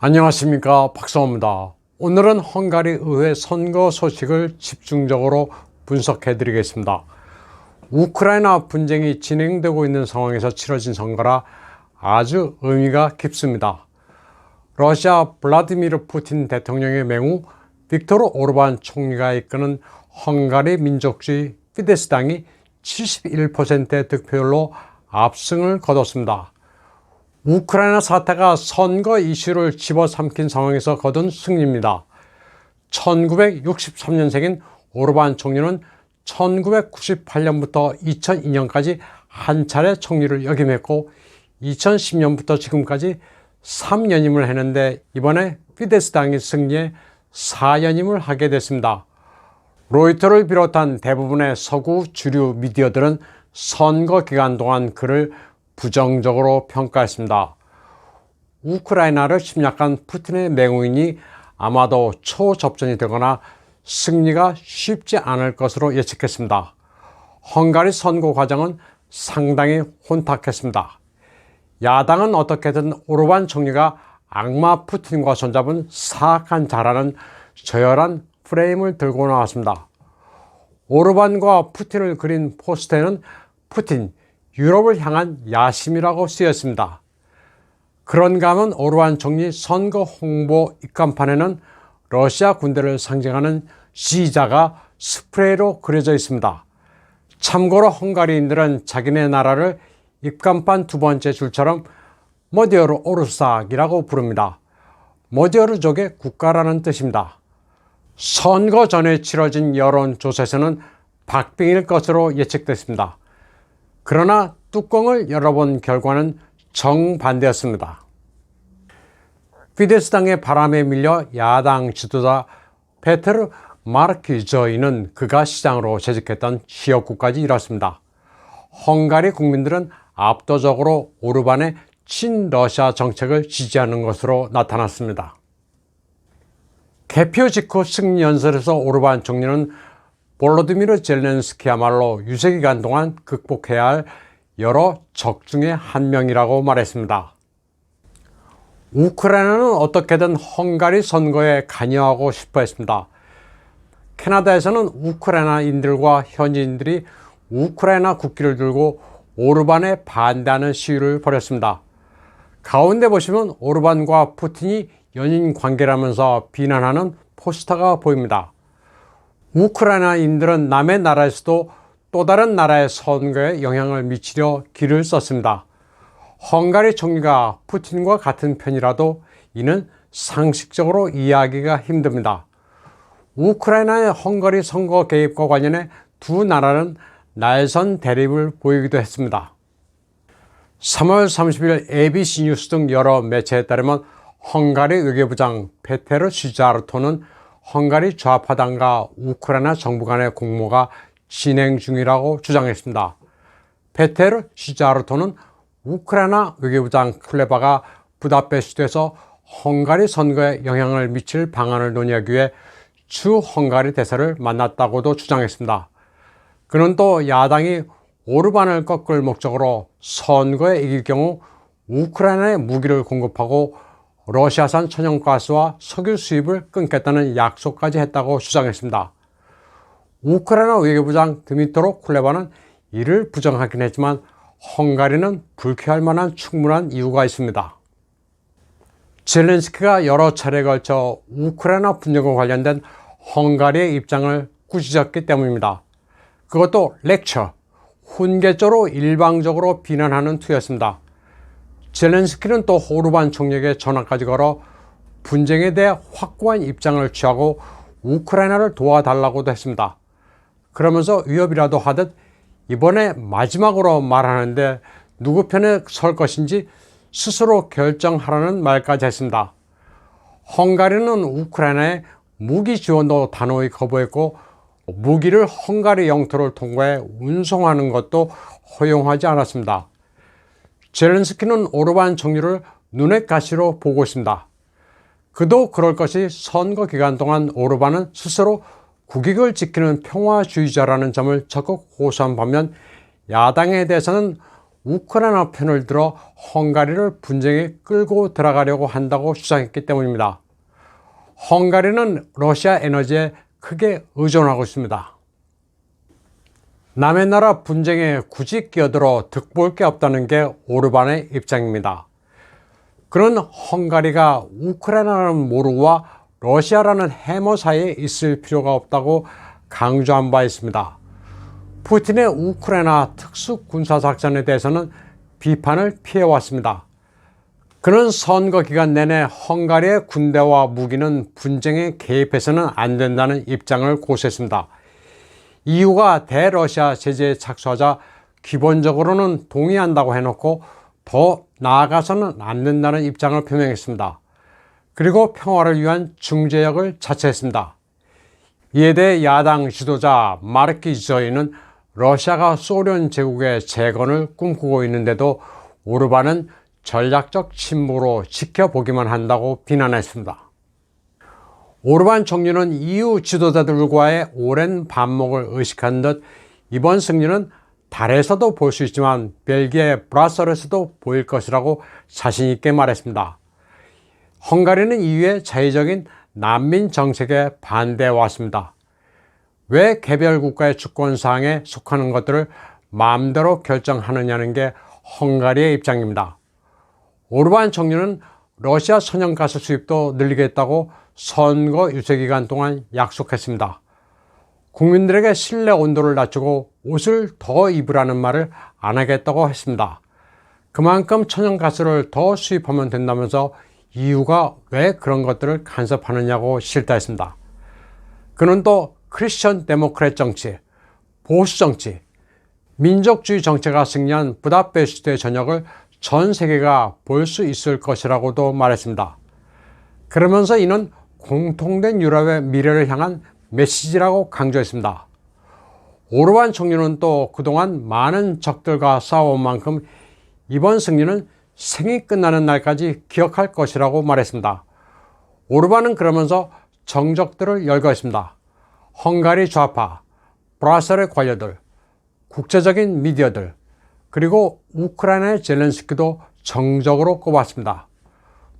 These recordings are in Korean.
안녕하십니까, 박성호입니다. 오늘은 헝가리 의회 선거 소식을 집중적으로 분석해 드리겠습니다. 우크라이나 분쟁이 진행되고 있는 상황에서 치러진 선거라 아주 의미가 깊습니다. 러시아 블라디미르 푸틴 대통령의 맹우 빅토르 오르반 총리가 이끄는 헝가리 민족주의 피데스당이 71%의 득표율로 압승을 거뒀습니다. 우크라이나 사태가 선거 이슈를 집어삼킨 상황에서 거둔 승리입니다. 1963년생인 오르반 총리는 1998년부터 2002년까지 한 차례 총리를 역임했고 2010년부터 지금까지 3연임을 했는데 이번에 피데스당이 승리해 4연임을 하게 됐습니다. 로이터를 비롯한 대부분의 서구 주류 미디어들은 선거 기간 동안 그를 부정적으로 평가했습니다. 우크라이나를 침략한 푸틴의 맹우인이 아마도 초접전이 되거나 승리가 쉽지 않을 것으로 예측했습니다. 헝가리 선거 과정은 상당히 혼탁했습니다. 야당은 어떻게든 오르반 총리가 악마 푸틴과 손잡은 사악한 자라는 저열한 프레임을 들고 나왔습니다. 오르반과 푸틴을 그린 포스터에는 푸틴, 유럽을 향한 야심이라고 쓰였습니다. 그런가 하면 오르반 총리 선거 홍보 입간판에는 러시아 군대를 상징하는 C자가 스프레이로 그려져 있습니다. 참고로 헝가리인들은 자기네 나라를 입간판 두 번째 줄처럼 머디어르 오르삭이라고 부릅니다. 머디어르족의 국가라는 뜻입니다. 선거 전에 치러진 여론조사에서는 박빙일 것으로 예측됐습니다. 그러나 뚜껑을 열어본 결과는 정반대였습니다. 피데스당의 바람에 밀려 야당 지도자 페테르 마르키저이는 그가 시장으로 재직했던 지역구까지 잃었습니다. 헝가리 국민들은 압도적으로 오르반의 친러시아 정책을 지지하는 것으로 나타났습니다. 개표 직후 승리 연설에서 오르반 총리는 볼로디미르 젤렌스키야말로 유세기간 동안 극복해야 할 여러 적 중의 한 명이라고 말했습니다. 우크라이나는 어떻게든 헝가리 선거에 관여하고 싶어 했습니다. 캐나다에서는 우크라이나인들과 현지인들이 우크라이나 국기를 들고 오르반에 반대하는 시위를 벌였습니다. 가운데 보시면 오르반과 푸틴이 연인 관계라면서 비난하는 포스터가 보입니다. 우크라이나인들은 남의 나라에서도 또 다른 나라의 선거에 영향을 미치려 기를 썼습니다. 헝가리 총리가 푸틴과 같은 편이라도 이는 상식적으로 이해하기가 힘듭니다. 우크라이나의 헝가리 선거 개입과 관련해 두 나라는 날선 대립을 보이기도 했습니다. 3월 30일 ABC 뉴스 등 여러 매체에 따르면 헝가리 외교부장 페테르 시자르토는 헝가리 좌파당과 우크라이나 정부 간의 공모가 진행 중이라고 주장했습니다. 페테르 시자르토는 우크라이나 외교부장 클레바가 부다페스트에서 헝가리 선거에 영향을 미칠 방안을 논의하기 위해 주 헝가리 대사를 만났다고도 주장했습니다. 그는 또 야당이 오르반을 꺾을 목적으로 선거에 이길 경우 우크라이나에 무기를 공급하고 러시아산 천연가스와 석유 수입을 끊겠다는 약속까지 했다고 주장했습니다. 우크라이나 외교부장 드미트로 쿨레바는 이를 부정하긴 했지만 헝가리는 불쾌할 만한 충분한 이유가 있습니다. 젤렌스키가 여러 차례에 걸쳐 우크라이나 분쟁과 관련된 헝가리의 입장을 꾸짖었기 때문입니다. 그것도 렉처, 훈계조로 일방적으로 비난하는 투였습니다. 젤렌스키는 또 오르반 총리에게 전화까지 걸어 분쟁에 대해 확고한 입장을 취하고 우크라이나를 도와달라고도 했습니다. 그러면서 위협이라도 하듯 이번에 마지막으로 말하는데 누구 편에 설 것인지 스스로 결정하라는 말까지 했습니다. 헝가리는 우크라이나에 무기 지원도 단호히 거부했고 무기를 헝가리 영토를 통과해 운송하는 것도 허용하지 않았습니다. 젤렌스키는 오르반 총리를 눈의 가시로 보고 있습니다. 그도 그럴 것이 선거 기간 동안 오르반은 스스로 국익을 지키는 평화주의자라는 점을 적극 호소한 반면 야당에 대해서는 우크라이나 편을 들어 헝가리를 분쟁에 끌고 들어가려고 한다고 주장했기 때문입니다. 헝가리는 러시아 에너지에 크게 의존하고 있습니다. 남의 나라 분쟁에 굳이 끼어들어 득볼 게 없다는 게 오르반의 입장입니다. 그는 헝가리가 우크라이나라는 모르고와 러시아라는 해머 사이에 있을 필요가 없다고 강조한 바 있습니다. 푸틴의 우크라이나 특수군사작전에 대해서는 비판을 피해왔습니다. 그는 선거 기간 내내 헝가리의 군대와 무기는 분쟁에 개입해서는 안 된다는 입장을 고수했습니다. EU가 대러시아 제재에 착수하자 기본적으로는 동의한다고 해놓고 더 나아가서는 안 된다는 입장을 표명했습니다. 그리고 평화를 위한 중재역을 자처했습니다. 이에 대해 야당 지도자 마르키저이는 러시아가 소련 제국의 재건을 꿈꾸고 있는데도 오르반은 전략적 침묵으로 지켜보기만 한다고 비난했습니다. 오르반 총리는 EU 지도자들과의 오랜 반목을 의식한 듯 이번 승리는 달에서도 볼 수 있지만 벨기에 브라셀에서도 보일 것이라고 자신 있게 말했습니다. 헝가리는 EU의 자의적인 난민 정책에 반대해 왔습니다. 왜 개별 국가의 주권사항에 속하는 것들을 마음대로 결정하느냐는 게 헝가리의 입장입니다. 오르반 총리는 러시아 천연가스 수입도 늘리겠다고 선거 유세 기간 동안 약속했습니다. 국민들에게 실내 온도를 낮추고 옷을 더 입으라는 말을 안 하겠다고 했습니다. 그만큼 천연가스를 더 수입하면 된다면서 EU가 왜 그런 것들을 간섭하느냐고 실토했습니다. 그는 또 크리스천 데모크렛 정치, 보수 정치, 민족주의 정체가 승리한 부다페스트의 저녁을 전 세계가 볼 수 있을 것이라고도 말했습니다. 그러면서 이는 공통된 유럽의 미래를 향한 메시지라고 강조했습니다. 오르반 총리는 또 그동안 많은 적들과 싸워온 만큼 이번 승리는 생이 끝나는 날까지 기억할 것이라고 말했습니다. 오르반은 그러면서 정적들을 열거했습니다. 헝가리 좌파, 브라셀의 관료들, 국제적인 미디어들, 그리고 우크라이나의 젤렌스키도 정적으로 꼽았습니다.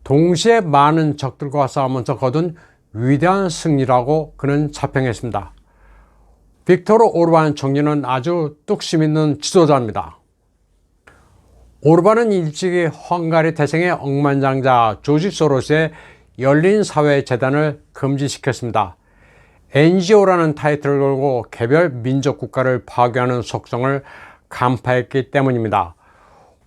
동시에 많은 적들과 싸우면서 거둔 위대한 승리라고 그는 자평했습니다. 빅토르 오르반 총리는 아주 뚝심 있는 지도자입니다. 오르반은 일찍이 헝가리 태생의 억만장자 조지 소로스의 열린사회재단을 금지시켰습니다. NGO라는 타이틀을 걸고 개별 민족 국가를 파괴하는 속성을 간파했기 때문입니다.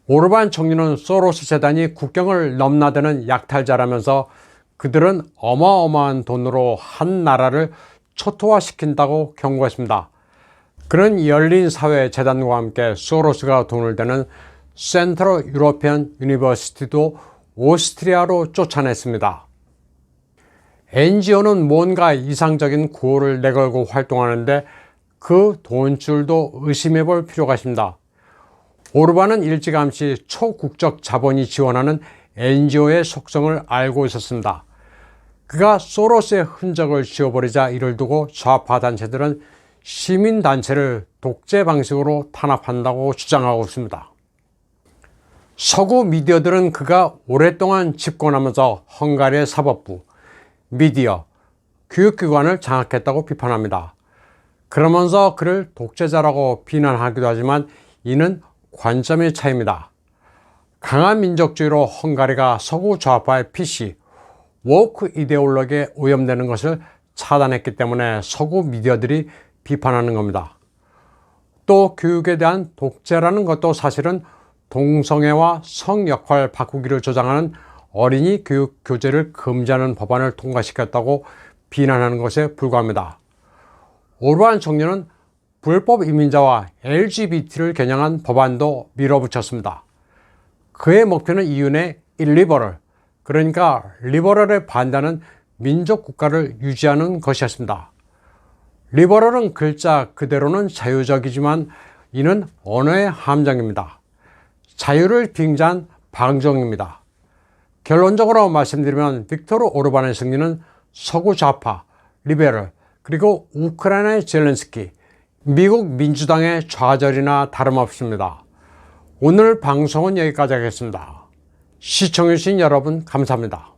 오르반 총리는 소로스 재단이 국경을 넘나드는 약탈자라면서 그들은 어마어마한 돈으로 한 나라를 초토화시킨다고 경고했습니다. 그는 열린사회재단과 함께 소로스가 돈을 대는 센트럴 유로피언 유니버시티도 오스트리아로 쫓아냈습니다. NGO는 뭔가 이상적인 구호를 내걸고 활동하는데 그 돈줄도 의심해 볼 필요가 있습니다. 오르반은 일찌감치 초국적 자본이 지원하는 NGO의 속성을 알고 있었습니다. 그가 소로스의 흔적을 지워버리자 이를 두고 좌파 단체들은 시민단체를 독재 방식으로 탄압한다고 주장하고 있습니다. 서구 미디어들은 그가 오랫동안 집권하면서 헝가리의 사법부, 미디어, 교육기관을 장악했다고 비판합니다. 그러면서 그를 독재자라고 비난하기도 하지만 이는 관점의 차이입니다. 강한 민족주의로 헝가리가 서구 좌파의 PC, 워크 이데올로기에 오염되는 것을 차단했기 때문에 서구 미디어들이 비판하는 겁니다. 또 교육에 대한 독재라는 것도 사실은 동성애와 성 역할 바꾸기를 조장하는 어린이 교육 교재를 금지하는 법안을 통과시켰다고 비난하는 것에 불과합니다. 오르반 총리는 불법 이민자와 LGBT를 겨냥한 법안도 밀어붙였습니다. 그의 목표는 EU 내 일리버럴, 그러니까 리버럴에 반대하는 민족 국가를 유지하는 것이었습니다. 리버럴은 글자 그대로는 자유적이지만 이는 언어의 함정입니다. 자유를 빙자한 방종입니다. 결론적으로 말씀드리면 빅토르 오르반의 승리는 서구 좌파, 리베럴, 그리고 우크라이나의 젤렌스키, 미국 민주당의 좌절이나 다름없습니다. 오늘 방송은 여기까지 하겠습니다. 시청해주신 여러분 감사합니다.